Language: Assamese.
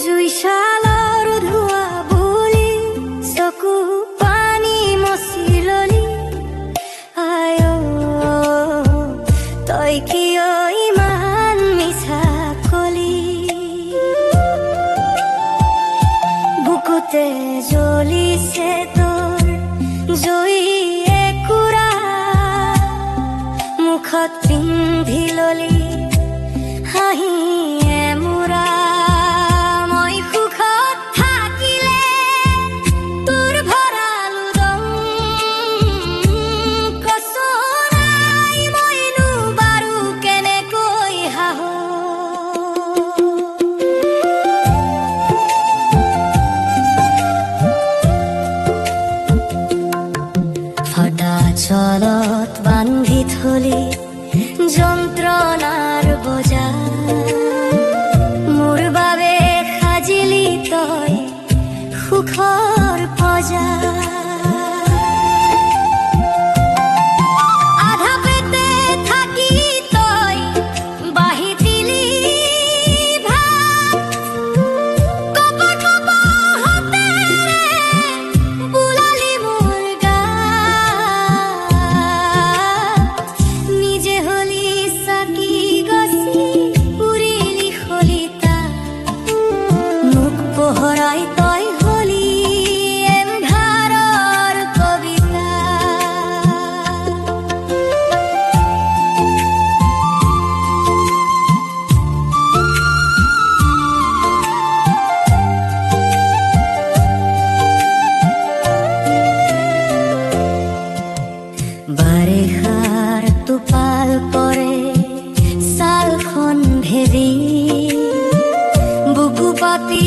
জুইশালৰ ধোঁৱা বুলি চকু পানী মচি ললি আয় তই কিয় ইমান মিছা কলি বুকুতে জ্বলিছে তোৰ জুই একুৰা মুখত পিন্ধি ললি হাঁহি এমূৰা মই সুখত থাকিলে তোৰ ভৰালো দম কচু নাই মইনো বাৰু কেনেকৈ হাঁহো ফটা চলত বান্ধি থলি যন্ত্ৰণাৰ বজা মোৰ বাবে সাজিলি তই সুখৰ পজা আধা পেটে থাকি তই বাঢ়ি দিলি ভাত কপৰ কপৰ হাতেৰে বুলালি মোৰ গাত নিজে হলি চাকি গছি উৰিলি খলিতা মোক পোহৰাই তই হলি এন্ধাৰৰ কবিতা বাৰিষাৰ টোপাল পৰে ছালখন ভেদি বুকু পাতি